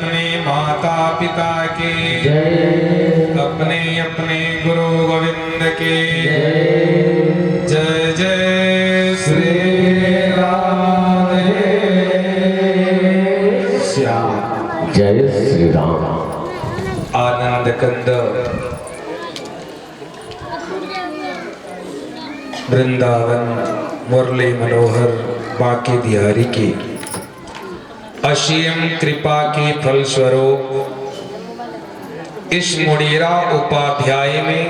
अपने माता पिता के, अपने अपने गुरु गोविंद के। जय जय श्री राधे श्याम। जय श्री राम। आनंद कंद वृंदावन मुरली मनोहर बांके बिहारी की असीम कृपा के फलस्वरूप इस मुड़ीरा उपाध्याय में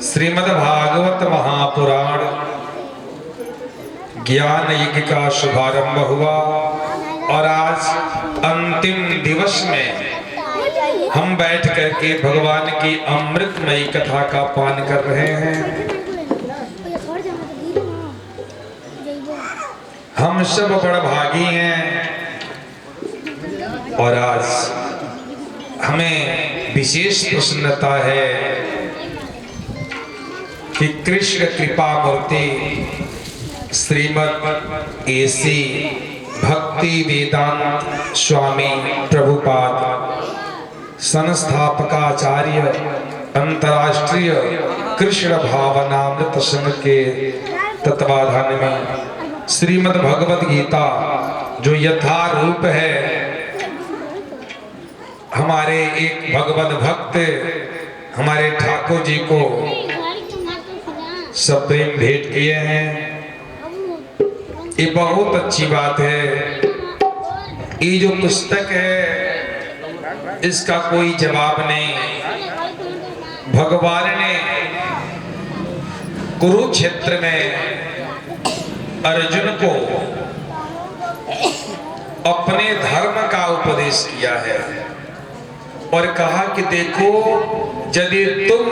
श्रीमद् भागवत महापुराण ज्ञान यज्ञ का शुभारंभ हुआ और आज अंतिम दिवस में हम बैठ करके भगवान की अमृतमयी कथा का पान कर रहे हैं। हम सब बड़भागी हैं और आज हमें विशेष प्रसन्नता है कि कृष्ण कृपा मूर्ति श्रीमद् एसी भक्ति वेदांत स्वामी प्रभुपाद संस्थापकाचार्य अंतर्राष्ट्रीय कृष्ण भावनामृत संघ के तत्वाधान में श्रीमद् भगवद गीता जो यथारूप है हमारे एक भगवद भक्त हमारे ठाकुर जी को सब प्रेम भेंट किए हैं। ये बहुत अच्छी बात है। ये जो पुस्तक है इसका कोई जवाब नहीं। भगवान ने कुरुक्षेत्र में अर्जुन को अपने धर्म का उपदेश किया है और कहा कि देखो यदि तुम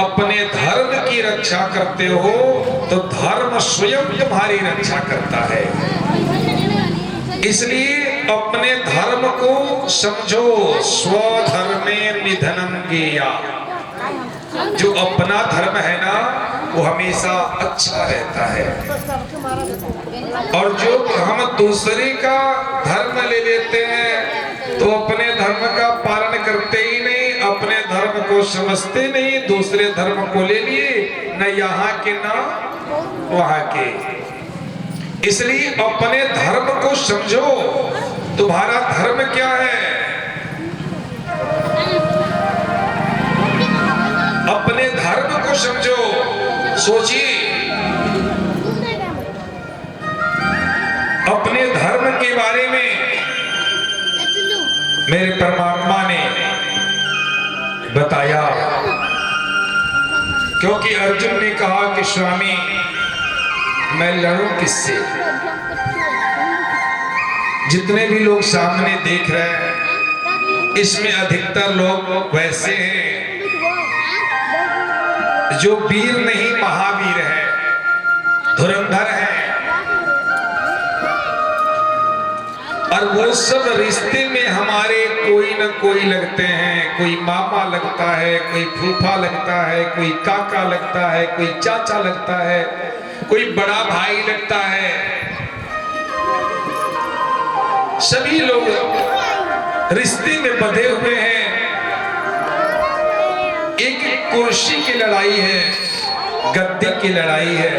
अपने धर्म की रक्षा करते हो तो धर्म स्वयं तुम्हारी रक्षा करता है। इसलिए अपने धर्म को समझो। स्वधर्मे निधनम गेया। जो अपना धर्म है ना वो हमेशा अच्छा रहता है और जो हम दूसरे का धर्म ले लेते हैं तो अपने धर्म का पालन करते ही नहीं, अपने धर्म को समझते नहीं, दूसरे धर्म को ले लिए न यहाँ के न वहाँ के। इसलिए अपने धर्म को समझो। तुम्हारा धर्म क्या है? अपने धर्म को समझो। सोचिए अपने धर्म के बारे में मेरे परमात्मा ने बताया, क्योंकि अर्जुन ने कहा कि स्वामी मैं लड़ूं किससे? जितने भी लोग सामने देख रहे हैं इसमें अधिकतर लोग वैसे हैं जो वीर नहीं महावीर है, धुरंधर है। और वो सब रिश्ते में हमारे कोई न कोई लगते हैं। कोई मामा लगता है, कोई फूफा लगता है, कोई काका लगता है, कोई चाचा लगता है, कोई बड़ा भाई लगता है। सभी लोग रिश्ते में बंधे हुए हैं। एक कुर्सी की लड़ाई है, गद्दी की लड़ाई है।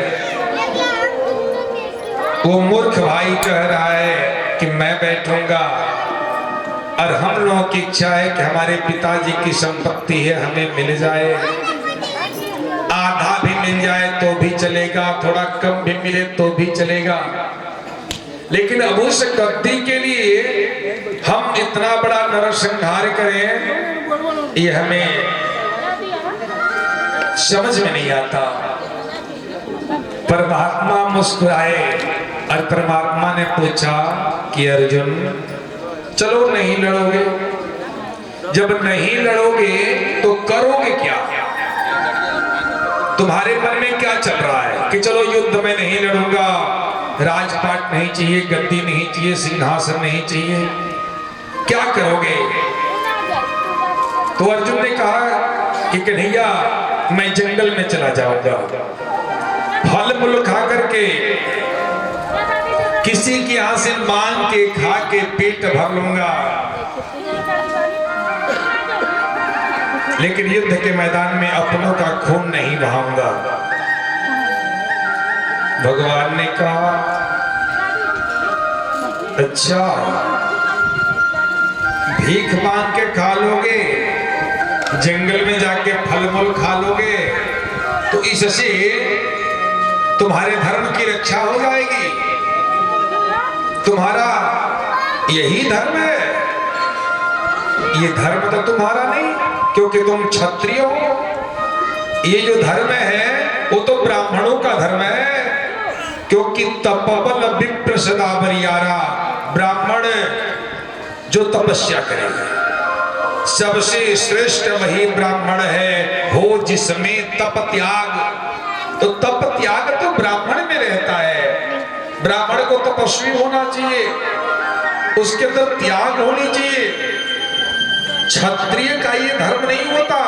वो मूर्ख भाई कह रहा है कि मैं बैठूंगा और हम लोगों की इच्छा है कि हमारे पिताजी की संपत्ति है हमें मिल जाए, आधा भी मिल जाए तो भी चलेगा, थोड़ा कम भी मिले तो भी चलेगा। लेकिन अब उस गद्दी के लिए हम इतना बड़ा नरसंहार करें ये हमें समझ में नहीं आता। परमात्मा मुस्कुराए और परमात्मा ने पूछा कि अर्जुन चलो नहीं लड़ोगे? जब नहीं लड़ोगे तो करोगे क्या? तुम्हारे मन में क्या चल रहा है कि चलो युद्ध में नहीं लड़ूंगा, राजपाट नहीं चाहिए, गद्दी नहीं चाहिए, सिंहासन नहीं चाहिए, क्या करोगे? तो अर्जुन ने कहा कि कन्हैया मैं जंगल में चला जाऊंगा, फल मूल खा करके किसी के यहाँ से मांग के खा के पेट भर लूंगा, लेकिन युद्ध के मैदान में अपनों का खून नहीं बहाऊंगा। भगवान ने कहा अच्छा, भीख मांग के खा लोगे, जंगल में जाके फल मूल खा लोगे, तो इससे तुम्हारे धर्म की रक्षा हो जाएगी। तुम्हारा यही धर्म है, ये धर्म तो तुम्हारा नहीं, क्योंकि तुम क्षत्रिय हो। ये जो धर्म है वो तो ब्राह्मणों का धर्म है, क्योंकि तपबल विप्र सदा बरियारा, ब्राह्मण जो तपस्या करेगा सबसे श्रेष्ठ वही ब्राह्मण है, हो जिसमें तप त्याग। तो तप त्याग तो ब्राह्मण में रहता है। ब्राह्मण को तपस्वी होना चाहिए, उसके अंदर त्याग होनी चाहिए। क्षत्रिय का ये धर्म नहीं होता।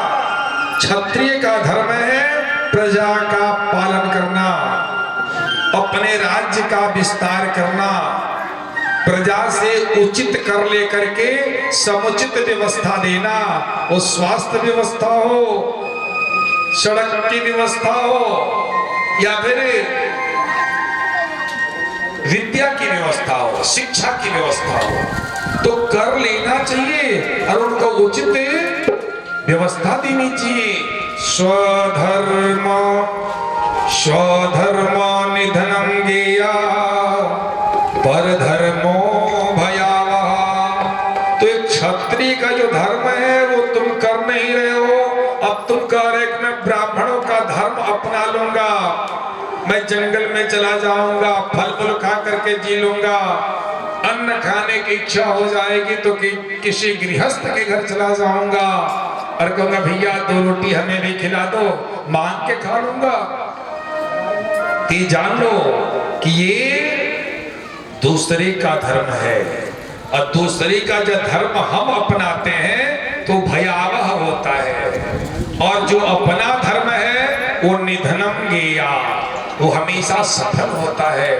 क्षत्रिय का धर्म है प्रजा का पालन करना, अपने राज्य का विस्तार करना, प्रजा से उचित कर लेकर के समुचित व्यवस्था देना। वो स्वास्थ्य व्यवस्था हो, सड़क की व्यवस्था हो, या फिर विद्या की व्यवस्था हो, शिक्षा की व्यवस्था हो, तो कर लेना चाहिए और उनको उचित व्यवस्था देनी चाहिए। स्वधर्म स्वधर्म निधनम गेया परधर्मो भयावह। तो एक क्षत्रिय का जो धर्म है वो तुम कर नहीं रहे हो। अब तुम कह रहे कि मैं ब्राह्मणों का धर्म अपना लूंगा, मैं जंगल में चला जाऊंगा, फल फूल खा करके जी लूंगा, अन्न खाने की इच्छा हो जाएगी तो किसी गृहस्थ के घर चला जाऊंगा और कहूंगा भैया 2 रोटी हमें भी खिला दो, मांग के खा लूंगा। तो जान लो कि ये दूसरे का धर्म है, और दूसरे का जो धर्म हम अपनाते हैं तो भयावह होता है। और जो अपना धर्म है वो निधनम गेया, वो हमेशा सफल होता है।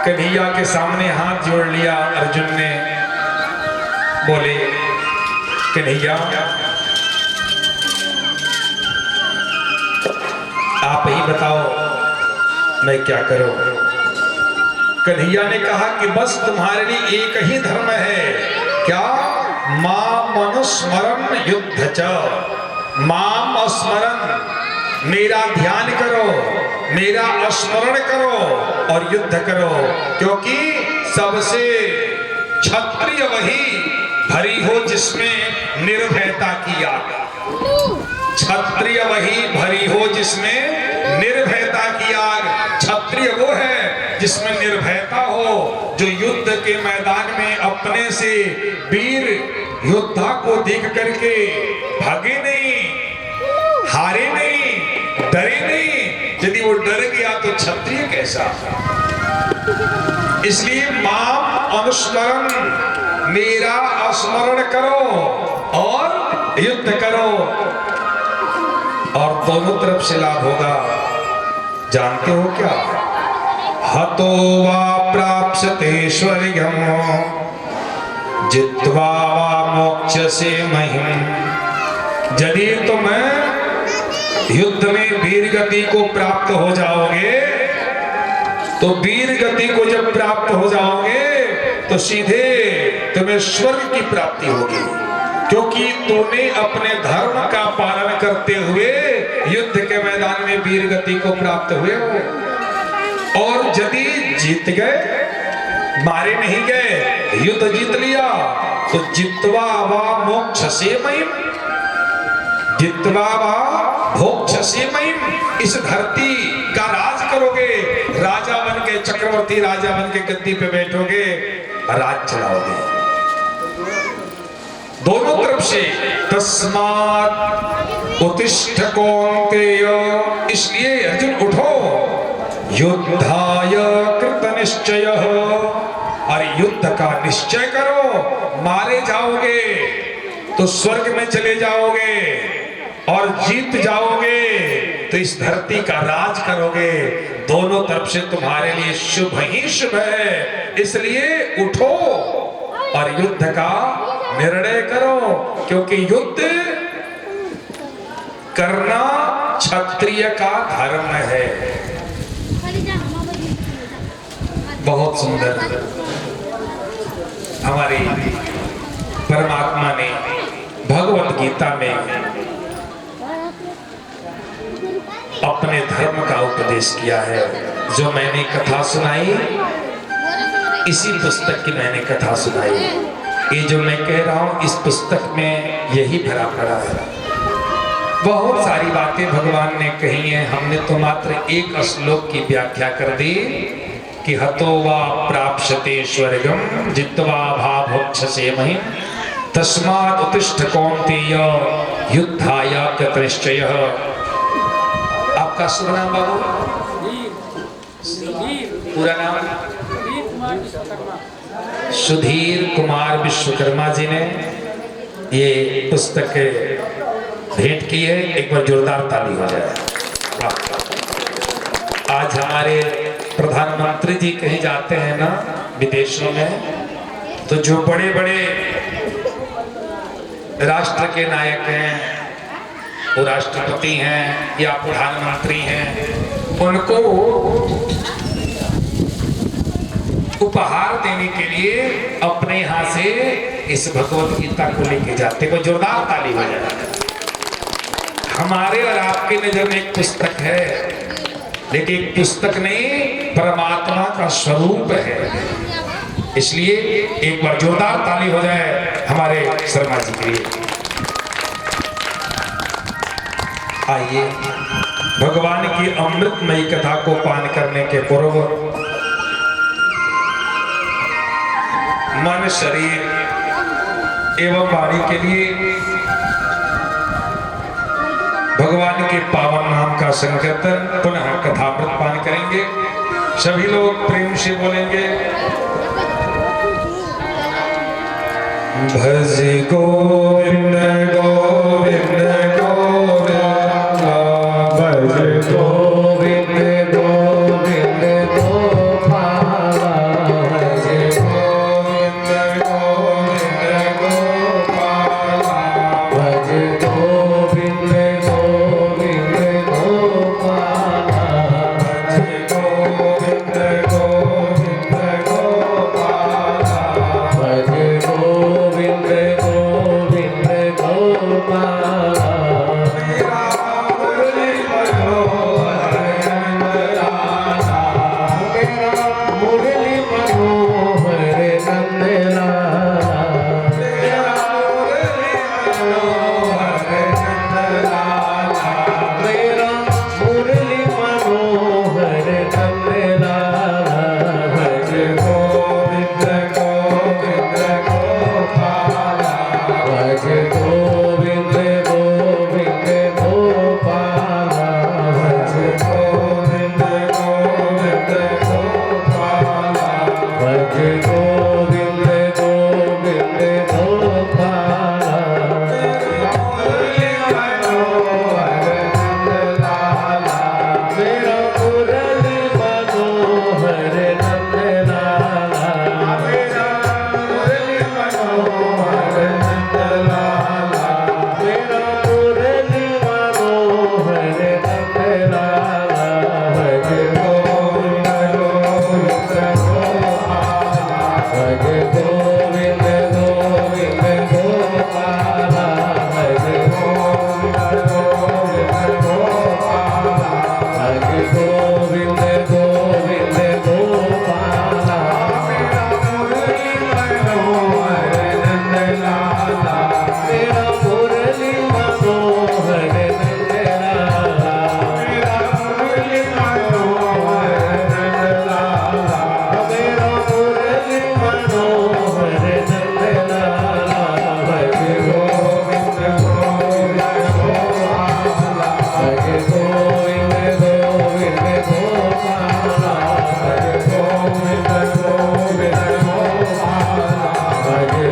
कन्हैया के सामने हाथ जोड़ लिया अर्जुन ने, बोले कन्हैया आप ही बताओ मैं क्या करूं। कन्हैया ने कहा कि बस तुम्हारे लिए एक ही धर्म है, क्या? माम मनुस्मरण युद्ध च, माम स्मरण, मेरा ध्यान करो, मेरा स्मरण करो और युद्ध करो, क्योंकि सबसे क्षत्रिय वही भरी हो जिसमें निर्भयता की आग। क्षत्रिय वही भरी हो जिसमें निर्भयता की आग। क्षत्रिय वो है जिसमें निर्भयता हो, जो युद्ध के मैदान में अपने से वीर योद्धा को देख करके भागे नहीं, हारे नहीं, डरे नहीं। यदि वो डर गया तो क्षत्रिय कैसा? इसलिए माम अनुस्मरण, मेरा स्मरण करो और युद्ध करो, और दोनों तरफ से लाभ होगा। जानते हो क्या? हतो वा प्राप्स्यते स्वर्गम जित्वा वा मोक्ष्यसे महिम्। यदि तुम युद्ध में वीर गति को प्राप्त हो जाओगे, तो वीर गति को जब प्राप्त हो जाओगे तो सीधे तुम्हें स्वर्ग की प्राप्ति होगी, क्योंकि तूने अपने धर्म का पालन करते हुए युद्ध के मैदान में वीर गति को प्राप्त हुए हो। और यदि जीत गए, मारे नहीं गए, युद्ध जीत लिया, तो जित्वा वा मोक्षसे महिम्, जित्वा वा भोक्षसे महिम्, इस धरती का राज करोगे, राजा बन के, चक्रवर्ती राजा बन के गद्दी पे बैठोगे, राज चलाओगे दोनों तरफ से। तस्मात् उत्तिष्ठ कौन्तेय, इसलिए अर्जुन उठो, युद्धाय कृत निश्चयः, और युद्ध का निश्चय करो। मारे जाओगे तो स्वर्ग में चले जाओगे, और जीत जाओगे तो इस धरती का राज करोगे। दोनों तरफ से तुम्हारे लिए शुभ ही शुभ है। इसलिए उठो और युद्ध का निर्णय करो, क्योंकि युद्ध करना क्षत्रिय का धर्म है। बहुत सुंदर हमारे परमात्मा ने भगवत गीता में अपने धर्म का उपदेश किया है। जो मैंने कथा सुनाई, इसी पुस्तक की मैंने कथा सुनाई। ये जो मैं कह रहा हूं, इस पुस्तक में यही भरा पड़ा है। बहुत सारी बातें भगवान ने कही हैं, हमने तो मात्र एक श्लोक की व्याख्या कर दी कि हतो वा प्राप्स्यते स्वर्गम जित्वा भाभक्षसे महिम तस्मात् उत्तिष्ठ कौन्तेय युद्धाय कृतनिश्चयः। आपका शुभ नाम बाबू? पूरा नाम? सुधीर कुमार विश्वकर्मा जी ने ये पुस्तक भेंट की है। एक बार जोरदार ताली हो जाए। आज हमारे प्रधानमंत्री जी कहीं जाते हैं ना विदेशों में, तो जो बड़े बड़े राष्ट्र के नायक हैं, वो राष्ट्रपति हैं या प्रधानमंत्री हैं, उनको उपहार देने के लिए अपने यहाँ से इस भगवत गीता को लेके जाते। वो जोरदार ताली हो जाए। हमारे और आपकी नजर में एक पुस्तक है, लेकिन पुस्तक नहीं, परमात्मा का स्वरूप है। इसलिए एक बार जोरदार ताली हो जाए हमारे शर्मा जी के लिए। आइए भगवान की अमृतमयी कथा को पान करने के पूर्व मन, शरीर एवं वाणी के लिए भगवान के पावन नाम का संकीर्तन पुनः कथामृत पान करेंगे। सभी लोग प्रेम से बोलेंगे, भज गोविंद गोविंद गोविंद, भज गोविंद गोविंद गोपाल, भज गोविंद गोविंद गोपाल, भज गोविंद गोविंद गोपाल, भज गोविंद गोविंद गोपाल, भज गोविंद गोविंद गोपाल।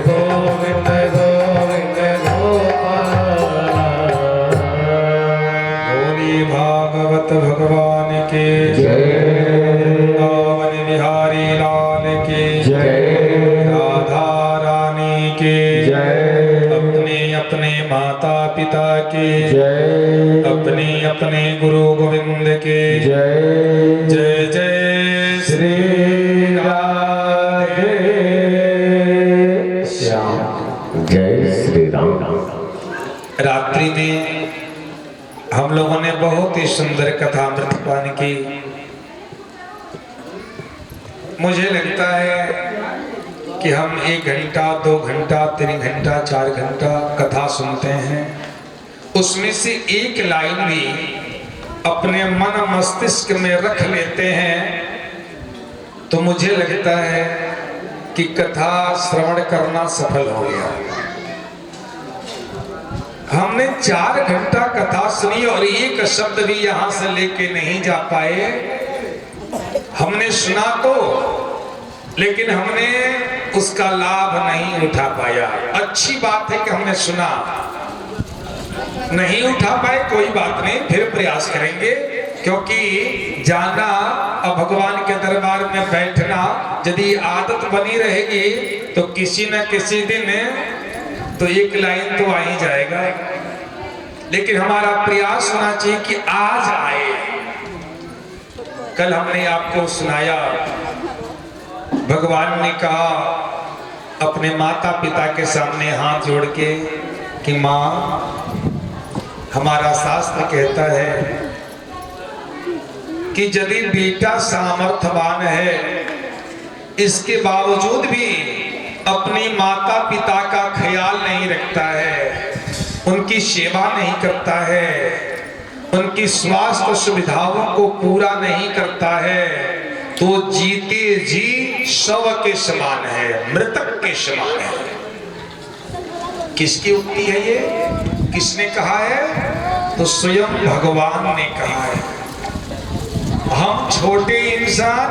गोविंद माता पिता की जय, अपने अपने गुरु गोविंद के जय जय जय श्री राधे श्याम। जय श्री राम। रात्रि में हम लोगों ने बहुत ही सुंदर कथामृतपान की। मुझे लगता है कि हम 1 घंटा 2 घंटा 3 घंटा 4 घंटा कथा सुनते हैं, उसमें से एक लाइन भी अपने मन मस्तिष्क में रख लेते हैं तो मुझे लगता है कि कथा श्रवण करना सफल हो गया। हमने 4 घंटा कथा सुनी और एक शब्द भी यहां से लेके नहीं जा पाए। हमने सुना तो, लेकिन हमने उसका लाभ नहीं उठा पाया। अच्छी बात है कि हमने सुना, नहीं उठा पाए कोई बात नहीं, फिर प्रयास करेंगे, क्योंकि जाना और भगवान के दरबार में बैठना यदि आदत बनी रहेगी तो किसी न किसी दिन तो एक लाइन तो आ ही जाएगा। लेकिन हमारा प्रयास होना चाहिए कि आज आए। कल हमने आपको सुनाया, भगवान ने कहा अपने माता पिता के सामने हाथ जोड़ के कि माँ, हमारा शास्त्र कहता है कि यदि बेटा सामर्थ्यवान है, इसके बावजूद भी अपनी माता पिता का ख्याल नहीं रखता है, उनकी सेवा नहीं करता है, उनकी स्वास्थ्य सुविधाओं को पूरा नहीं करता है, तो जीते जी शव के समान है, मृतक के समान है। किसकी उक्ति है ये? किसने कहा है? तो स्वयं भगवान ने कहा है। हम छोटे इंसान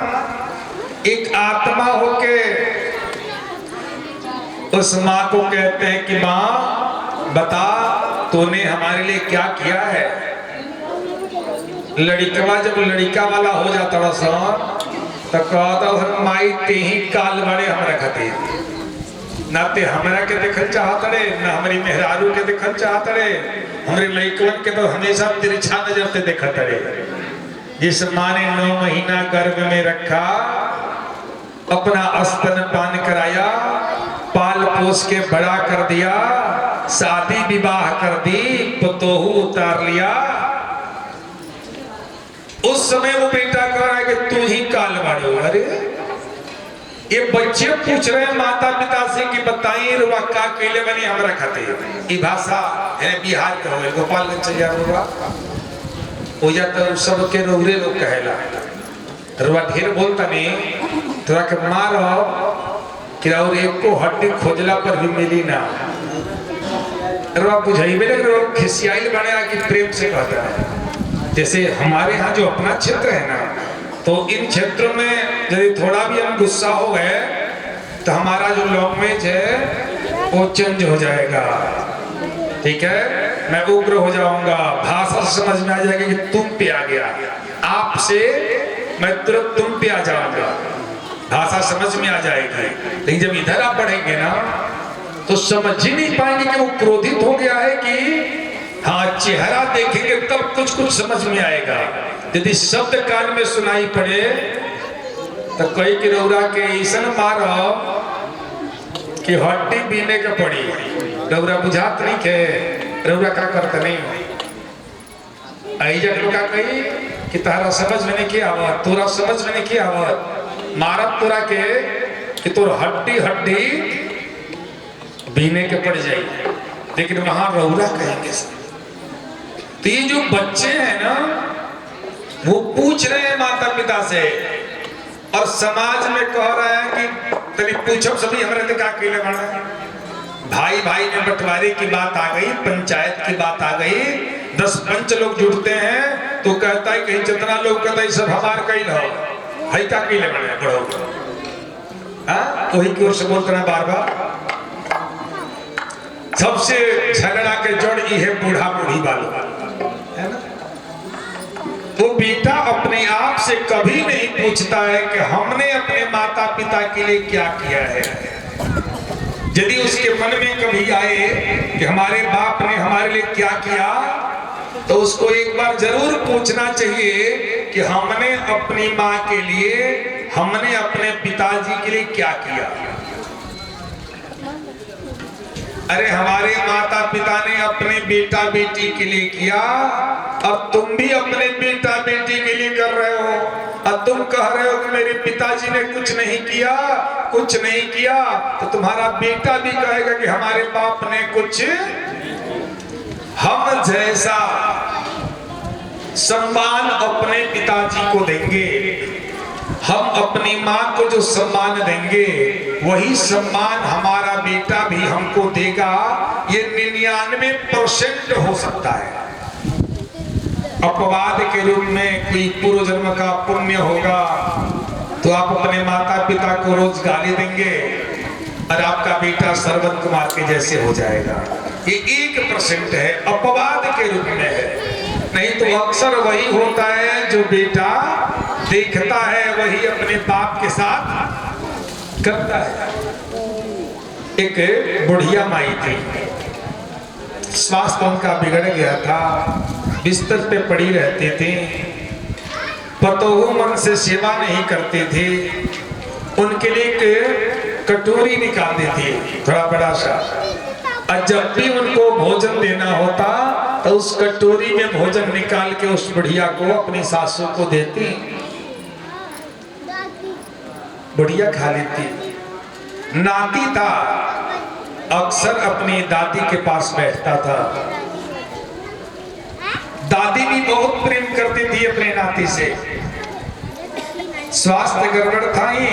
एक आत्मा होके उस माँ को कहते हैं कि माँ बता, तूने हमारे लिए क्या किया है। लड़िकवा जब लड़िका वाला हो जाता तो कहता माई ते ही काल बड़े हमरा खातिर, ना ते हमरा के देखल चाहत रे, ना हमारी मेहरारू के देखल चाहत रे, हमारे लड़कवन के तो हमेशा तिरछा नजर से देखत रे। जिस माँ ने 9 महीना गर्भ में रखा, अपना स्तन पान कराया, पाल पोस के बड़ा कर दिया, शादी विवाह कर दी, पतोहू उतार लिया, उस समय वो बेटा कह रहा है कि तू ही काल बाड़ो। अरे ये बच्चे पूछ रहे हैं माता पिता से कि बताइए रुआ का केले बनी हमरा खातिर। ई भाषा है बिहार का हो, गोपालगंज से रुआ हो जाता सबके रोहरे लोग कहेला। रुआ ढेर बोलता नहीं, थोड़ा के मारो कि और एक को हड्डी खोजला पर भी मिली ना। रुआ बुझाइबे लग रहा खिसियाइल बने कि प्रेम से कहता है। जैसे हमारे यहाँ जो अपना क्षेत्र है ना, तो इन क्षेत्रों में यदि थोड़ा भी हम गुस्सा हो गए तो हमारा जो लैंग्वेज है वो चेंज हो जाएगा। ठीक है, मैं उग्र हो जाऊंगा, भाषा समझ में आ जाएगी कि तुम पे आ गया, आपसे मैं तुरंत तुम पे आ जाऊंगा, भाषा समझ में आ जाएगी। लेकिन जब इधर आप बढ़ेंगे ना तो समझ ही नहीं पाएंगे कि वो क्रोधित हो गया है कि हाँ, चेहरा देखेंगे तब कुछ कुछ समझ में आएगा। यदि शब्द कान में सुनाई पड़े तो कोई की रौरा के ऐसा मारो कि हड्डी बीने के पड़ी, रौरा बुझात नहीं के रौरा का करता नहीं। ऐजा लोग का कही कि तारा समझ में नहीं किया आवत, तोरा समझ में नहीं किया आवत, मारत तोरा के कि तोर हड्डी हड्डी बीने के पड़ जाएगी। लेकिन वहां रौरा कहेंगे। तो ये जो बच्चे हैं ना, वो पूछ रहे हैं माता पिता से और समाज में कह रहे हैं कि तनी पूछो सभी हमारे का अकेले बना। भाई भाई में बंटवारे की बात आ गई, पंचायत की बात आ गई, 10 पंच लोग जुड़ते हैं तो कहता है कहीं जितना लोग कहता है सब हमार कहीं लो है का अकेले बने पढ़ो। हाँ, वही की ओर से बोलते हैं बार बार। सबसे झगड़ा के जड़ ये बूढ़ा बूढ़ी वालों है ना। वो बेटा अपने आप से कभी नहीं पूछता है कि हमने अपने माता पिता के लिए क्या किया है। यदि उसके मन में कभी आए कि हमारे बाप ने हमारे लिए क्या किया, तो उसको एक बार जरूर पूछना चाहिए कि हमने अपनी माँ के लिए, हमने अपने पिताजी के लिए क्या किया। अरे हमारे माता पिता ने अपने बेटा बेटी के लिए किया, और तुम भी अपने बेटा बेटी के लिए कर रहे हो, और तुम कह रहे हो कि मेरे पिताजी ने कुछ नहीं किया, कुछ नहीं किया, तो तुम्हारा बेटा भी कहेगा कि हमारे बाप ने कुछ। हम जैसा सम्मान अपने पिताजी को देंगे, हम अपनी माँ को जो सम्मान देंगे, वही सम्मान हमारा बेटा भी हमको देगा। ये 99% हो सकता है। अपवाद के रूप में कोई पूर्व जन्म का पुण्य होगा, तो आप अपने माता पिता को रोज गाली देंगे और आपका बेटा सरवन कुमार के जैसे हो जाएगा। ये 1% है, अपवाद के रूप में है। नहीं तो अक्सर वही होता है जो बेटा देखता है वही अपने बाप के साथ करता है। एक बुढ़िया माई थी, स्वास्थ्य उनका बिगड़ गया था, बिस्तर पे पड़ी रहती थी, पतोहू मन से सेवा नहीं करती थी। उनके लिए एक कटोरी निकालती थी थोड़ा बड़ा सा, और जब भी उनको भोजन देना होता तो उस कटोरी में भोजन निकाल के उस बुढ़िया को, अपनी सासू को देती। बुढ़िया खा लेती। नाती था, अक्सर अपनी दादी के पास बैठता था। दादी भी बहुत प्रेम करती थी अपने नाती से। स्वास्थ्य गड़बड़ था ही,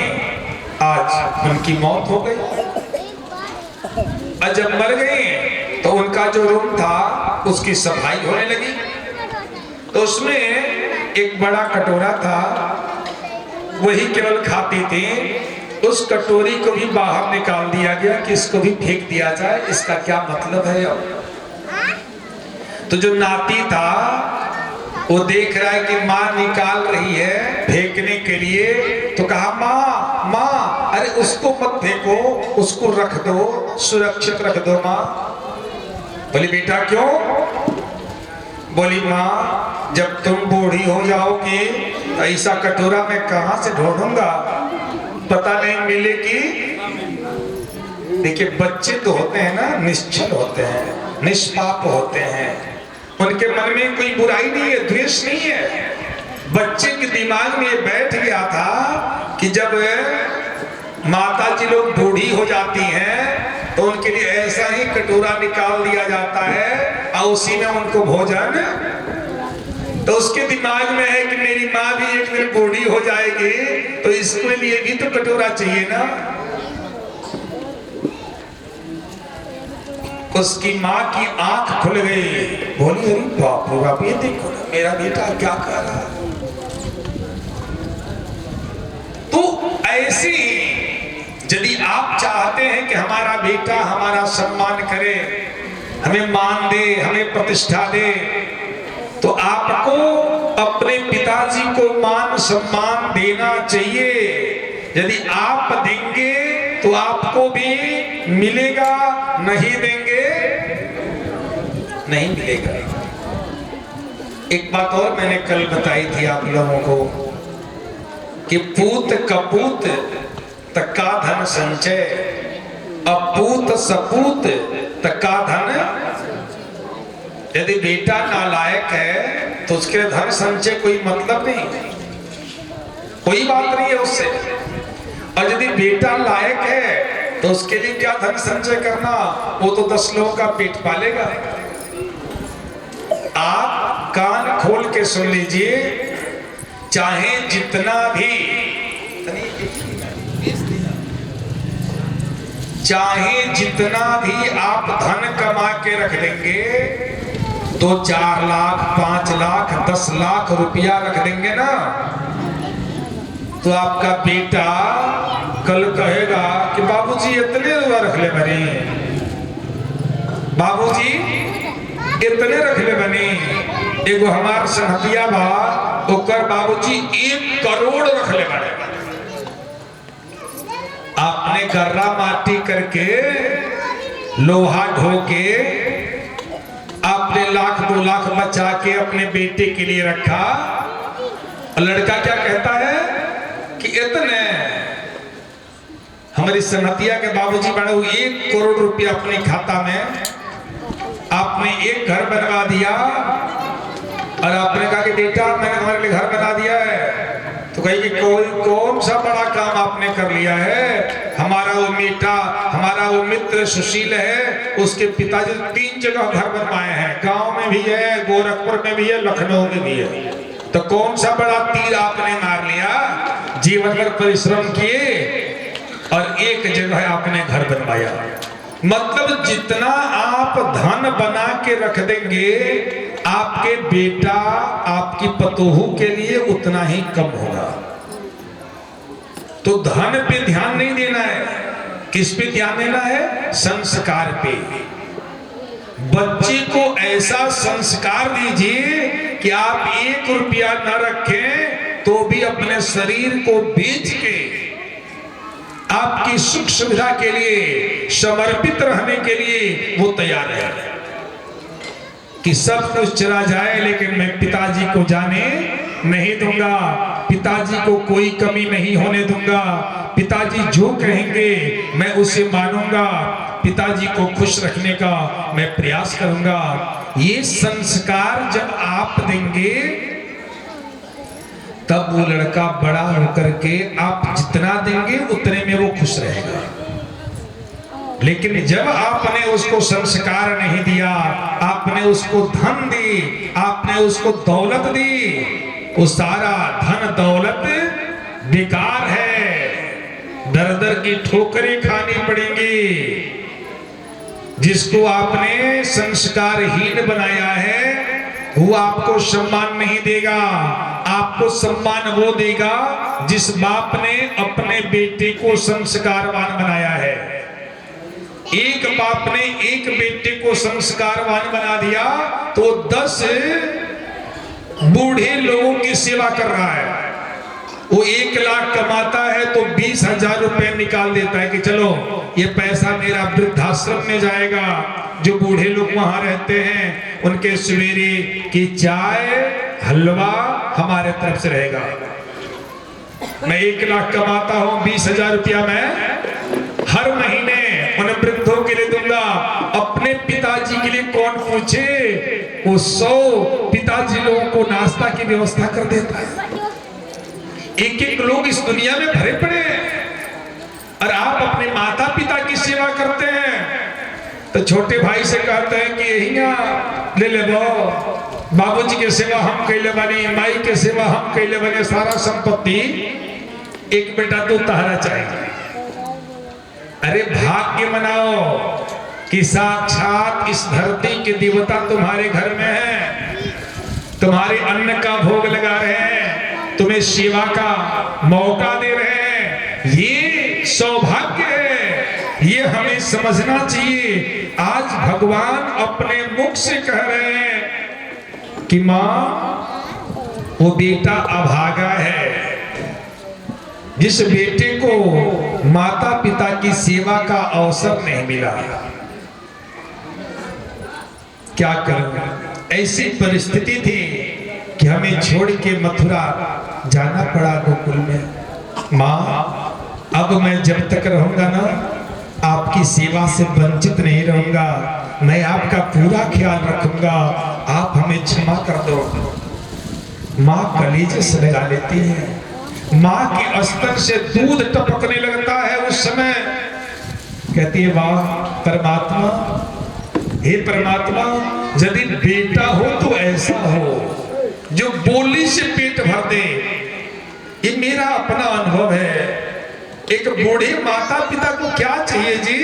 आज उनकी मौत हो गई। और जब मर गई तो उनका जो रूम था उसकी सफाई होने लगी, तो उसमें एक बड़ा कटोरा था, वही केवल खाती थी। उस कटोरी को भी बाहर निकाल दिया गया कि इसको भी फेंक दिया जाए, इसका क्या मतलब है अब। तो जो नाती था वो देख रहा है कि माँ निकाल रही है फेंकने के लिए, तो कहा माँ माँ, अरे उसको मत फेंको, उसको रख दो, सुरक्षित रख दो माँ। बोली बेटा क्यों? बोली माँ जब तुम बूढ़ी हो जाओगी तो ऐसा कटोरा मैं कहां से ढूंढूंगा, पता नहीं मिलेगी। देखिए बच्चे तो होते हैं ना, निश्चल होते हैं, निष्पाप होते हैं, उनके मन में कोई बुराई नहीं है, द्वेष नहीं है। बच्चे के दिमाग में ये बैठ गया था कि जब माता जी लोग बूढ़ी हो जाती हैं तो उनके लिए ऐसा ही कटोरा निकाल दिया जाता है और उसी में उनको भोजन। तो उसके दिमाग में है कि मेरी माँ भी एक दिन बूढ़ी हो जाएगी तो इसके लिए भी तो कटोरा चाहिए ना। उसकी माँ की आंख खुल गई, बोली अरे बाप रे बाप, ये देखो ना मेरा बेटा क्या कर रहा है। तो ऐसी यदि आप चाहते हैं कि हमारा बेटा हमारा सम्मान करे, हमें मान दे, हमें प्रतिष्ठा दे, तो आपको अपने पिताजी को मान सम्मान देना चाहिए। यदि आप देंगे तो आपको भी मिलेगा, नहीं देंगे नहीं मिलेगा। एक बात और मैंने कल बताई थी आप लोगों को कि पूत कपूत तक्का धन संचय, अपूत सपूत तक्का धन। यदि बेटा नालायक है तो उसके धन संचय कोई मतलब नहीं, कोई बात नहीं है उससे। और यदि बेटा लायक है तो उसके लिए क्या धन संचय करना, वो तो 10 लोगों का पेट पालेगा। आप कान खोल के सुन लीजिए, चाहे जितना भी आप धन कमा के रख देंगे, तो 4 लाख 5 लाख 10 लाख रुपया रख देंगे ना, तो आपका बेटा कल कहेगा कि बाबूजी इतने रख ले बनी, बाबूजी इतने रख ले बनी। एगो हमार संहतिया बा, ओकर बाबूजी 1 करोड़ रख ले बने। आप आपने गर्रा माटी करके लोहा ढो के आपने 1,00,000 2 लाख बचा के अपने बेटे के लिए रखा। और लड़का क्या कहता है कि इतने हमारी सनहतिया के बाबूजी बने 1 करोड़ रुपया अपने खाता में, आपने एक घर बनवा दिया और आपने कहा कि बेटा मैंने तुम्हारे लिए घर बना दिया है। तो कही कि कौन सा बड़ा काम आपने कर लिया है? हमारा वो बेटा, हमारा वो मित्र सुशील है, उसके पिताजी 3 जगह घर बनवाए हैं, गांव में भी है, गोरखपुर में भी है, लखनऊ में भी है। तो कौन सा बड़ा तीर आपने मार लिया? जीवन भर परिश्रम किए और एक जगह आपने घर बनवाया। मतलब जितना आप धन बना के रख देंगे आपके बेटा आपकी पतोहू के लिए उतना ही कम होगा। तो धन पे ध्यान नहीं देना है, किस पे ध्यान देना है? संस्कार पे। बच्चे को ऐसा संस्कार दीजिए कि आप 1 रुपया न रखें तो भी अपने शरीर को बेच के आपकी सुख सुविधा के लिए समर्पित रहने के लिए वो तैयार है कि सब कुछ चला जाए लेकिन मैं पिताजी को जाने नहीं दूंगा, पिताजी को कोई कमी नहीं होने दूंगा, पिताजी जो कहेंगे मैं उसे मानूंगा, पिताजी को खुश रखने का मैं प्रयास करूंगा। ये संस्कार जब आप देंगे तब वो लड़का बड़ा होकर के आप जितना देंगे उतने में वो खुश रहेगा। लेकिन जब आपने उसको संस्कार नहीं दिया, आपने उसको धन दी, आपने उसको दौलत दी, वो सारा धन दौलत बेकार है, दर दर की ठोकरें खानी पड़ेंगी। जिसको आपने संस्कारहीन बनाया है वो आपको सम्मान नहीं देगा। आपको सम्मान वो देगा जिस बाप ने अपने बेटे को संस्कारवान बनाया है। एक बाप ने एक बेटे को संस्कारवान बना दिया तो 10 बूढ़े लोगों की सेवा कर रहा है। वो 1 लाख कमाता है तो 20,000 रुपए निकाल देता है कि चलो ये पैसा मेरा वृद्धाश्रम में जाएगा। जो बूढ़े लोग वहां रहते हैं उनके सवेरे की चाय हलवा हमारे तरफ से रहेगा। मैं 1 लाख कमाता हूं, 20,000 रुपया मैं हर महीने उन वृद्धों के लिए दूंगा। अपने पिताजी के लिए कौन पूछे? वो 100 पिताजी लोगों को नाश्ता की व्यवस्था कर देता है। एक लोग इस दुनिया में भरे पड़े हैं और आप अपने माता पिता की सेवा करते हैं। तो छोटे भाई से कहते हैं कि यही ले ले बाबूजी की सेवा हम कैले बनी, माई के सेवा हम कैले बने, सारा संपत्ति एक बेटा तो तहरा चाहिए। अरे भाग्य मनाओ कि साक्षात इस धरती के देवता तुम्हारे घर में है, तुम्हारे अन्न का भोग लगा रहे हैं, तुम्हें सेवा का मौका दे रहे हैं। ये सौभाग्य है, ये हमें समझना चाहिए। आज भगवान अपने मुख से कह रहे हैं कि मां वो बेटा अभागा है। जिस बेटे को माता पिता की सेवा का अवसर नहीं मिला, क्या करूं? ऐसी परिस्थिति थी कि हमें छोड़ के मथुरा जाना पड़ा गोकुल में। मां अब मैं जब तक रहूंगा ना आपकी सेवा से वंचित नहीं रहूंगा, मैं आपका पूरा ख्याल रखूंगा, आप हमें क्षमा कर दो। मां कलेजे से लगा लेती है, मां के स्तर से दूध टपकने लगता है। उस समय कहती है वाह परमात्मा, हे परमात्मा, यदि बेटा हो तो ऐसा हो जो बोली से पेट भर दे। ये मेरा अपना अनुभव है। एक बूढ़े माता पिता को क्या चाहिए जी?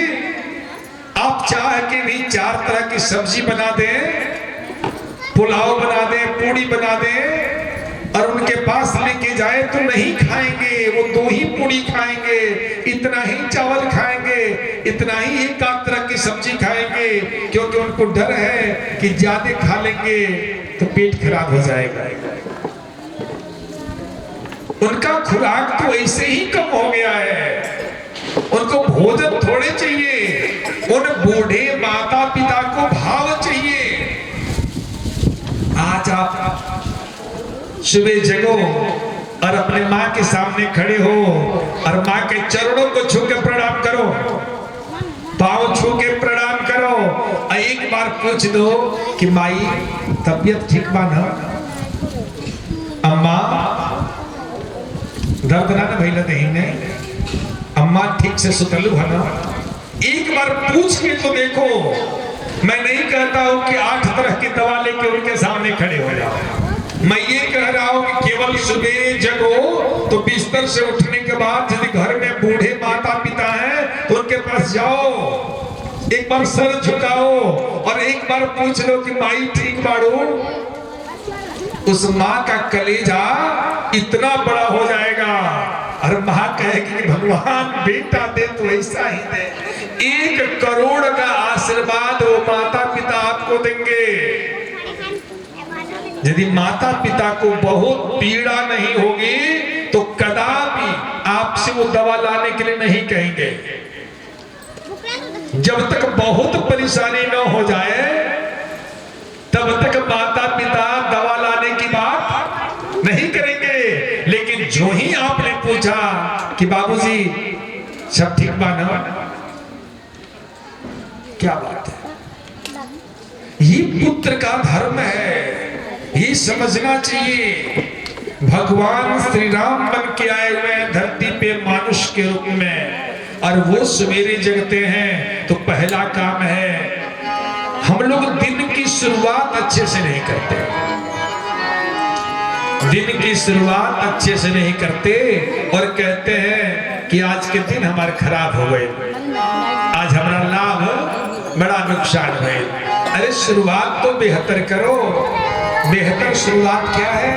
आप चाह के भी 4 तरह की सब्जी बना दें, पुलाव बना दें, पूड़ी बना दें और उनके पास लेके जाए तो नहीं खाएंगे। वो 2 ही पूड़ी खाएंगे, इतना ही चावल खाएंगे, इतना ही 1 तरह की सब्जी खाएंगे, क्योंकि उनको डर है कि ज्यादा खा लेंगे तो पेट खराब हो जाएगा। उनका खुराक तो ऐसे ही कम हो गया है। उनको भोजन थोड़े चाहिए, उन बूढ़े माता पिता को भाव चाहिए। आज आप सुबह जगो और अपने माँ के सामने खड़े हो और माँ के चरणों को छू के प्रणाम करो, पाँव छू के प्रणाम करो और एक बार पूछ दो कि माई तबीयत ठीक बा ना, अम्मा दर्द ना भइला दही ने, अम्मा ठीक से सुतलू है ना। एक बार पूछ के तो देखो। मैं नहीं कहता हूं कि 8 तरह की दवा लेके उनके सामने खड़े हो जाओ। मैं ये कह रहा हूं कि केवल सवेरे जगो तो बिस्तर से उठने के बाद यदि घर में बूढ़े माता पिता हैं तो उनके पास जाओ, एक बार सर झुकाओ और एक बार पूछ लो कि माई ठीक बाड़ू। उस माँ का कलेजा इतना बड़ा हो जाएगा और माँ कहेगी कि भगवान बेटा दे तो ऐसा ही दे। 1 करोड़ का आशीर्वाद वो माता पिता आपको देंगे। यदि माता पिता को बहुत पीड़ा नहीं होगी तो कदापि आपसे वो दवा लाने के लिए नहीं कहेंगे। जब तक बहुत परेशानी न हो जाए तब तक माता पिता दवा लाने की बात नहीं करेंगे। लेकिन जो ही आपने पूछा कि बाबूजी सब ठीक बा ना, क्या बात है, ये पुत्र का धर्म है, ये समझना चाहिए। भगवान श्री राम बन के आए हुए हैं धरती पे मानुष के रूप में और वो सवेरे जगते हैं तो पहला काम है हम लोग दिन की शुरुआत अच्छे से नहीं करते। दिन की शुरुआत अच्छे से नहीं करते और कहते हैं कि आज के दिन हमारे खराब हो गए, आज हमारा लाभ बड़ा नुकसान हुए। अरे शुरुआत तो बेहतर करो। बेहतर शुरुआत क्या है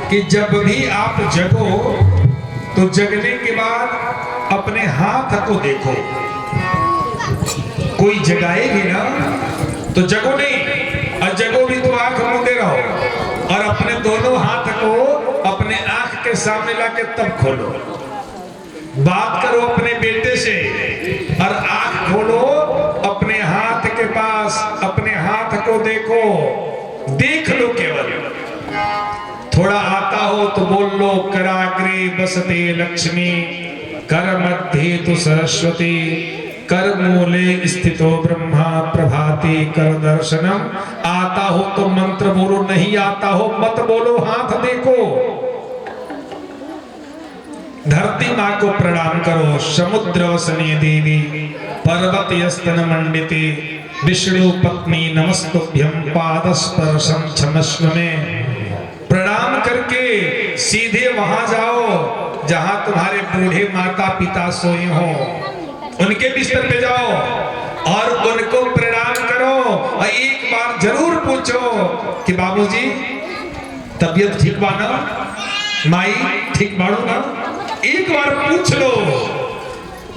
कि जब भी आप जगो तो जगने के बाद अपने हाथ को देखो। कोई जगाएगी ना तो जगो नहीं, और जगो भी तो आंख मूंदे रहो और अपने दोनों हाथ को अपने आंख के सामने लाके तब खोलो। बात करो अपने बेटे से और आंख खोलो अपने हाथ के पास, अपने हाथ को देखो, देख लो। केवल थोड़ा आता हो तो बोल लो, कराग्रे बसते लक्ष्मी, कर मध्य तु सरस्वती, कर मूले स्थितो ब्रह्मा, प्रभाते कर दर्शनम। आता हो तो मंत्र बोलो, नहीं आता हो मत बोलो, हाथ देखो। धरती माँ को प्रणाम करो। समुद्र वसने देवी, पर्वत यस्तन मंडिते, विष्णु पत्नी नमस्तुभ्यं, पादस्पर्शं क्षमस्व में। प्रणाम करके सीधे वहां जाओ जहां तुम्हारे बूढ़े माता पिता सोए हो, उनके बिस्तर पे जाओ और उनको प्रणाम करो और एक बार जरूर पूछो कि बाबूजी तबीयत ठीक बा ना, माई ठीक बाड़ू ना। एक बार पूछ लो,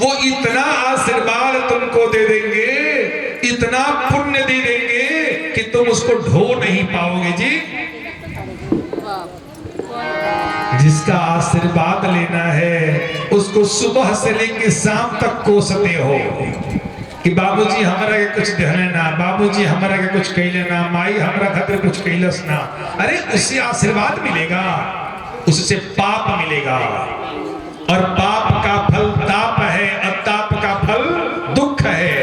वो इतना आशीर्वाद तुमको दे देंगे, इतना पुण्य दे देंगे कि तुम उसको ढो नहीं पाओगे जी। जिसका आशीर्वाद लेना है उसको सुबह से लेकर शाम तक कोसते हो कि बाबूजी हमारा के कुछ देहले ना, बाबूजी हमारा के कुछ कहले ना, माई हमारा खातिर कुछ कहलस ना। अरे उससे आशीर्वाद मिलेगा, उससे पाप मिलेगा और पाप का फल ताप है और ताप का फल दुख है,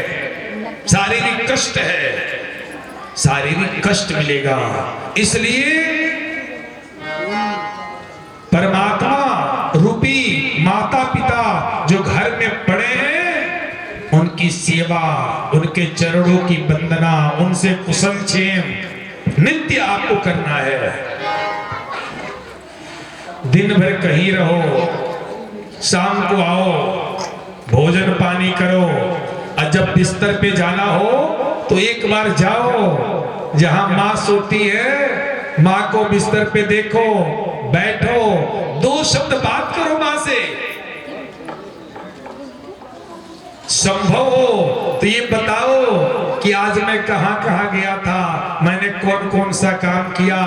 शारीरिक कष्ट है, शारीरिक कष्ट मिलेगा। इसलिए परमात्मा रूपी माता पिता जो घर में पड़े हैं उनकी सेवा, उनके चरणों की वंदना, उनसे कुशल क्षेम नित्य आपको करना है। दिन भर कहीं रहो, शाम को आओ, भोजन पानी करो और जब बिस्तर पे जाना हो तो एक बार जाओ जहां मां सोती है, मां को बिस्तर पे देखो, बैठो, 2 शब्द बात करो मां से। संभव हो तो ये बताओ कि आज मैं कहां कहां गया था, मैंने कौन कौन सा काम किया,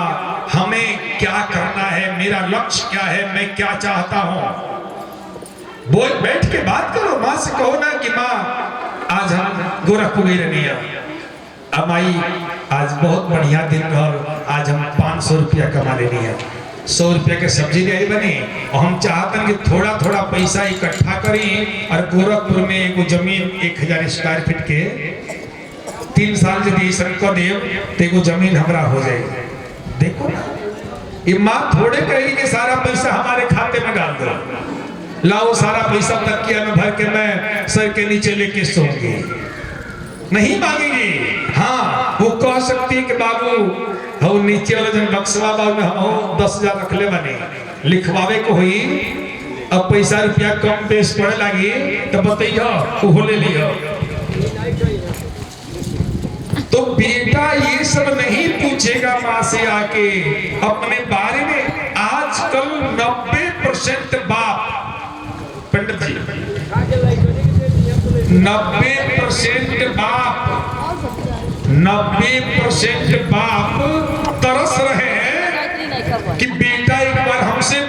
हमें क्या करना है, मेरा लक्ष्य क्या है, मैं क्या चाहता हूं। बोल बैठ के बात करो, माँ से कहो ना कि माँ आज हम गोरखपुर गई रहनी है, अब आई आज बहुत बढ़िया दिन और आज हम 500 रुपया कमा लेनी है, 100 रुपया के सब्जी ले बनी और हम चाहते कि थोड़ा थोड़ा पैसा इकट्ठा करी और गोरखपुर में एक जमीन 1000 स्क्वायर फीट के 3 साल यदि शंकर देव तो एगो जमीन हमरा हो जाएगी। देखो ना, ये माँ थोड़े कहेगी कि सारा पैसा हमारे खाते में डाल दो, लाओ सारा पैसा तकिया में भर के मैं सर के नीचे लेके सोऊंगी, नहीं मांगेगी। हाँ, वो कह सकती है कि बाबू हम नीचे वाला जन बक्सवा बाबू में हम 10,000 रख ले बने, लिखवावे को हुई, अब पैसा रुपया कम बेस पड़े लगी तो बताइए वो ले लियो। तो बेटा ये सब नहीं पूछेगा माँ से आके अपने बारे में। आजकल 90% बाप, पंडित जी 90% बाप तरस रहे हैं कि बेटा एक बार हमसे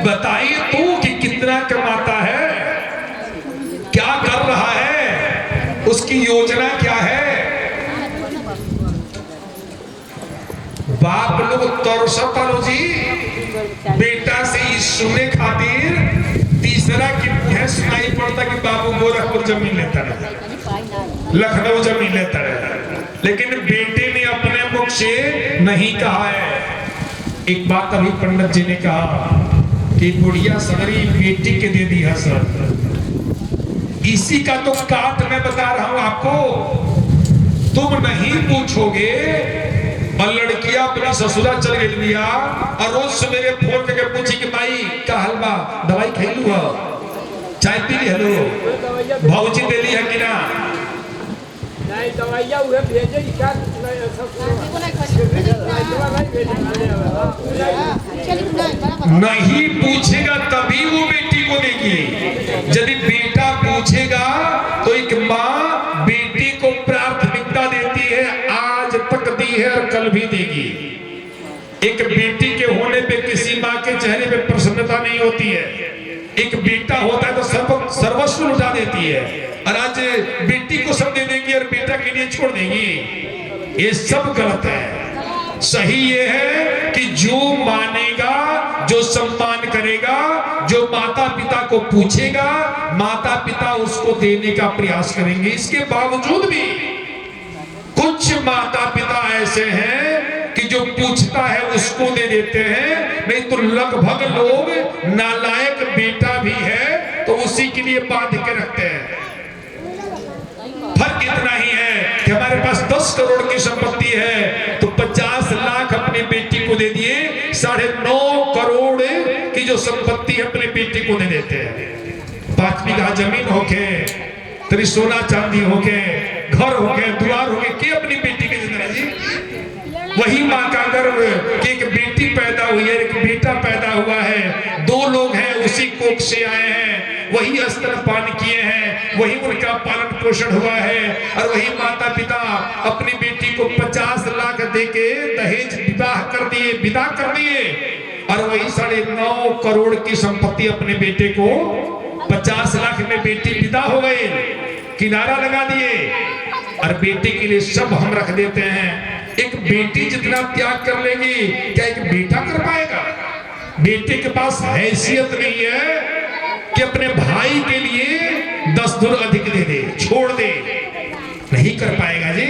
बताइए तो कि कितना कमाता है, क्या कर रहा है, उसकी योजना क्या है। बाप लोग तरसता लो जी बेटा से सुने खातिर, तीसरा की मुझे सुनाई पड़ता कि बाबू गोरखपुर जमीन लेता है, लखनऊ जमीन लेता है, लेकिन बेटे ने अपने मुख से नहीं कहा है। एक बात अभी पंडित जी ने कहा कि बुढ़िया सगरी बेटी के दे दिया सर, इसी का तो काट मैं बता रहा हूं आपको। तुम नहीं पूछोगे और लड़कियां अपनी ससुरा चल गई लिया और रोज सवेरे फोन करके पूछी कि भाई क्या हलवा दवाई खाई लू, चाय पी ली, हेलो भाऊजी दे ली है कि ना, नहीं दवाइयां उहे भेजे क्या नहीं पूछेगा तभी वो बेटी को देगी। यदि बेटा पूछेगा तो एक माँ बेटी को प्राथमिकता देती है, आज तक दी है और कल भी देगी। एक बेटी के होने पे किसी माँ के चेहरे पे प्रसन्नता नहीं होती है, एक बेटा होता है तो सर्वस्व लुटा देती है, और आज बेटी को सब दे देगी और बेटा के लिए छोड़ देगी। ये सब गलत है। सही ये है कि जो मानेगा, जो सम्मान करेगा, जो माता पिता को पूछेगा, माता पिता उसको देने का प्रयास करेंगे। इसके बावजूद भी कुछ माता पिता ऐसे हैं कि जो पूछता है उसको दे देते हैं, नहीं तो लगभग लोग नालायक बेटा भी है तो उसी के लिए बांध के रखते हैं। फर्क इतना ही है कि हमारे पास 10 करोड़ की संपत्ति है तो 50 लाख अपनी बेटी को दे दिए, 9.5 करोड़ की जो संपत्ति है अपने बेटी को दे देते हैं। 5 बीघा जमीन होके, तेरी सोना चांदी होके, घर होके, द्वार होके, के अपनी बेटी के देते जी। वही माँ का गर्व कि एक बेटी पैदा हुई है, एक बेटा पैदा हुआ है, 2 लोग हैं उसी कोख से आए हैं, वही स्तनपान किए हैं, वही उनका पालन पोषण हुआ है, और वही माता पिता अपनी बेटी को 50 लाख देके दहेज विवाह कर दिए, विदा कर दिए, और वही 9.5 करोड़ की संपत्ति अपने बेटे को 50 लाख में बेटी विदा हो गई, किनारा लगा दिए, और बेटी के लिए सब हम रख देते हैं। एक बेटी जितना त्याग कर लेगी क्या एक बेटा कर पाएगा? बेटे के पास हैसियत नहीं है कि अपने भाई के लिए 10 गुना अधिक दे दे, छोड़ दे, नहीं कर पाएगा जी।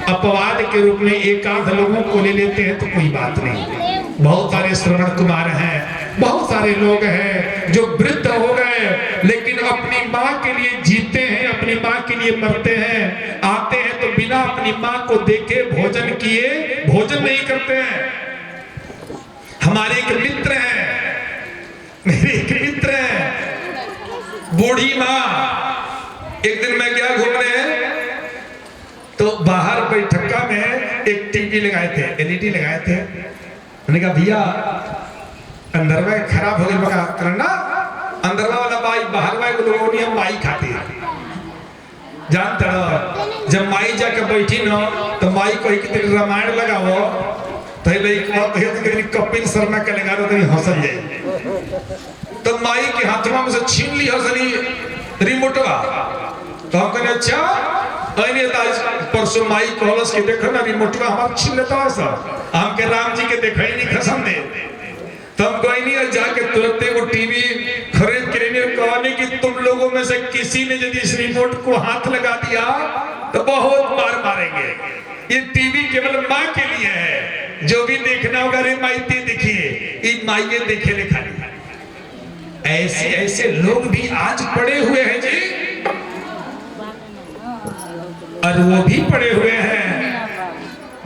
अपवाद के रूप में एक आध लोगों को ले लेते हैं तो कोई बात नहीं। बहुत सारे श्रवण कुमार हैं, बहुत सारे लोग हैं जो वृद्ध हो गए लेकिन अपनी माँ के लिए जीते हैं, अपनी माँ के लिए मरते हैं, आते हैं तो बिना अपनी माँ को देखे भोजन किए भोजन नहीं करते हैं। हमारे एक मित्र हैं, मेरे एक मित्र हैं, बूढ़ी माँ। एक दिन मैं गया घूमने तो बाहर बैठका में एक टीवी लगाए थे, एलईडी लगाए थे। मैंने कहा भैया अंदर में खराब हो गई, मगा करना अंदरवा वाला बाई बाहर वाले लोगों ने हम माई खाते हैं जानते हो। जब माई जाके बैठी ना तो माई को एक दिन रामायण लगाओ तो एक बार कहिए तो कपिल शर्मा के लगा दो तो हंसल जाए। तो तो माई के हाथवा में से छीन लिया सनी रिमोटवा। तो हम कहने अच्छा अने परसों माई कहलस के देखो ना रिमोटवा हमार छीन लेता है सर। हम के राम जी के देखा ही नहीं खसम दे। तो हम कोई नहीं जाके तुरंत वो टीवी खरीद के कहने कि तुम लोगों में से किसी ने यदि इस रिमोट को हाथ लगा दिया तो बहुत मार मारेंगे। ये टीवी केवल माँ के लिए है, जो भी देखना होगा रे माइते देखिए, ये माइये देखे ले खाली। ऐसे ऐसे लोग भी आज पड़े हुए हैं जी, और वो भी पड़े हुए हैं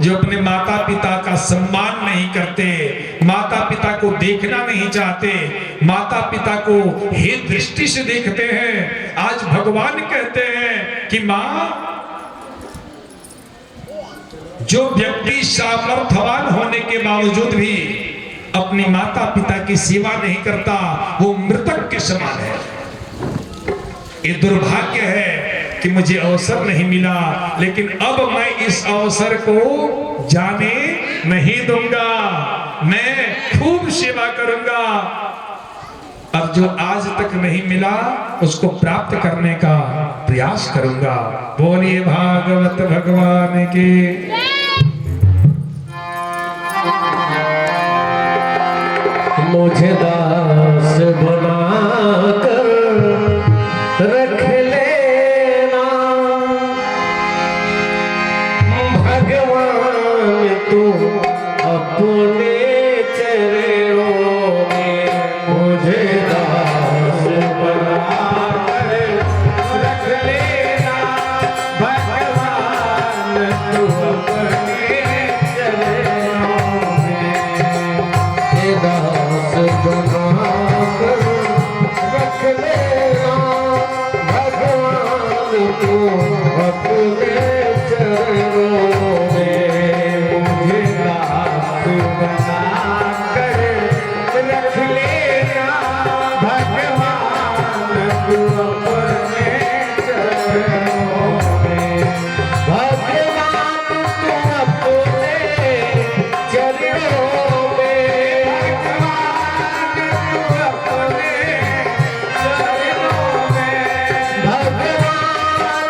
जो अपने माता पिता का सम्मान नहीं करते, माता पिता को देखना नहीं चाहते, माता पिता को हे दृष्टि से देखते हैं। आज भगवान कहते हैं कि मां, जो व्यक्ति सामर्थ्यवान होने के बावजूद भी अपनी माता पिता की सेवा नहीं करता वो मृतक के समान है। ये दुर्भाग्य है कि मुझे अवसर नहीं मिला, लेकिन अब मैं इस अवसर को जाने नहीं दूंगा। मैं खूब सेवा करूंगा और जो आज तक नहीं मिला उसको प्राप्त करने का प्रयास करूंगा। बोलिए भागवत भगवान की। मुझे दास बनाकर रख लेना भगवान, तू अपने चरणों में। मुझे दास बनाकर रख लेना भगवान, तू अपने चरणों में। दास बनाकर रख लेना भगवान, तू अपने चरणों में। मुझे दास बनाकर रख लेना भगवान, तू अपने चरणों में। भगवान तू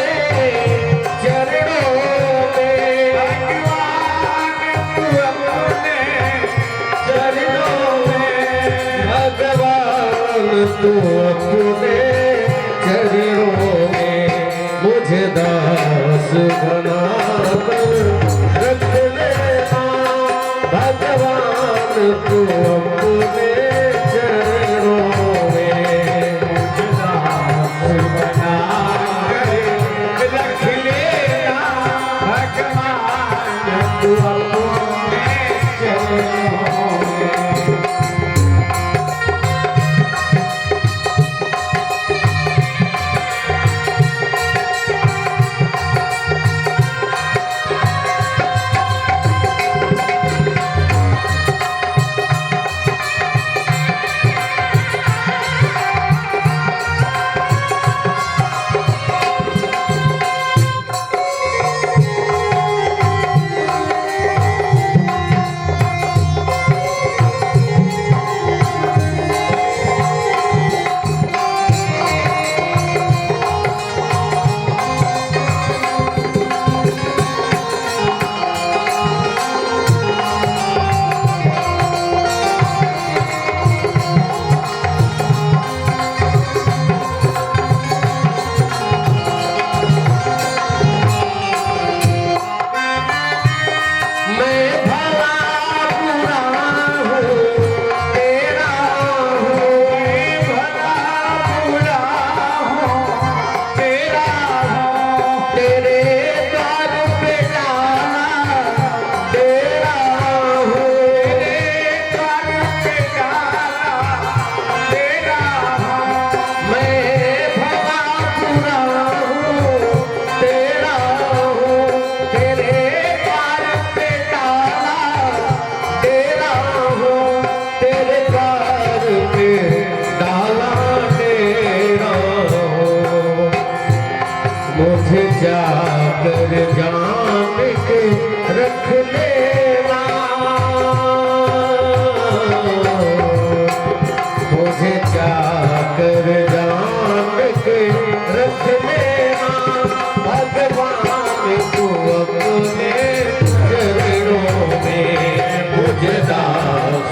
अपने चरणों में, तू अपने चरणों में। मुझे दास बनाकर रख लेना भगवान, तू अपने चरणों में। मुझे दास बनाकर रख लेना भगवान, तू अपने चरणों में।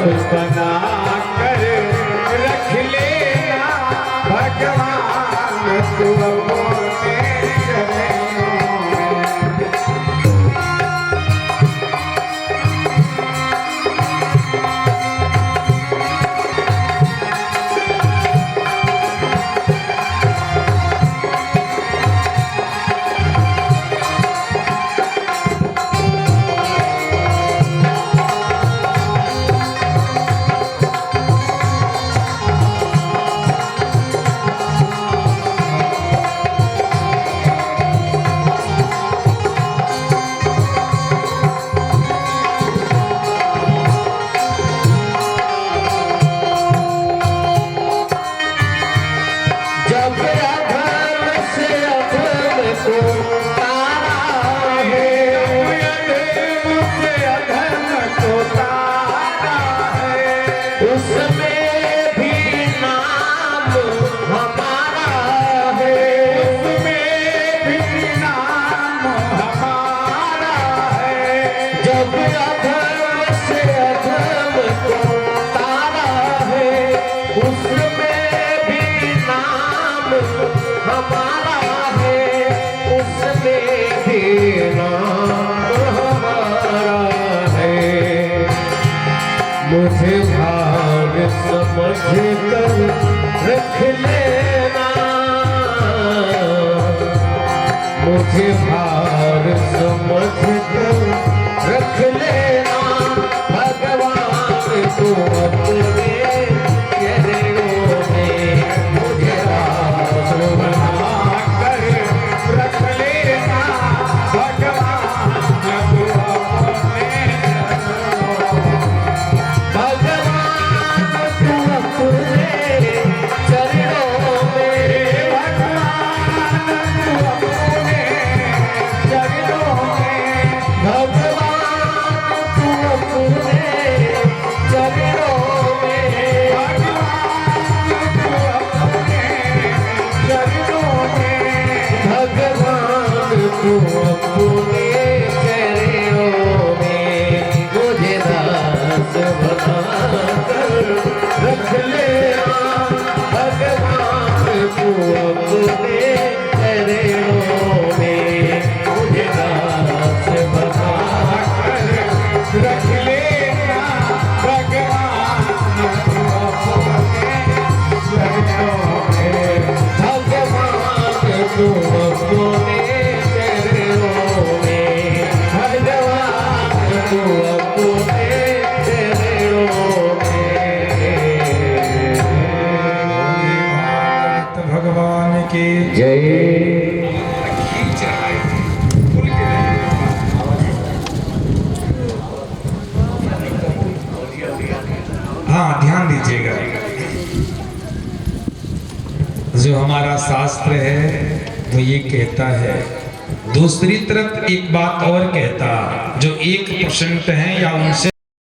बना कर रख लेना भगवान तू अपने चरणों में। जब अधर्म से अधर्म को तारा है, अधर्म से अधर्म को तारा है, उसमें भी नाम हमारा है, उसमें भी नाम हमारा है। जब अधर्म से अधर्म को तारा है, उसमें भी नाम हमारा है, उसमें भी नाम हमारा है। मुझे भाग समझ कर रख लेना, मुझे भाग समझ कर रख लेना भगवान तू अपने चरणों में। मुझे दास बना कर रख लेना भगवान तू अपने चरणों में। भगवान तू अपने चरणों में, भगवान तू अपने चरणों में, भगवान तू अपने चरणों में, भगवान तू अपने चरणों में, भगवान तू अपने चरणों में। मुझे दास बना कर रख लेना भगवान तू अपने चरणों में। मुझे दास बना कर रख लेना भगवान तू अपने चरणों में। भगवान तू अपने चरणों में, भगवान तू अपने चरणों में। तो भगवान की जय। खींच रहा है, खुल के नहीं। हाँ, ध्यान दीजिएगा। जो हमारा शास्त्र है वो ये कहता है, दूसरी तरफ एक बात और कहता, जो 1% है या उनसे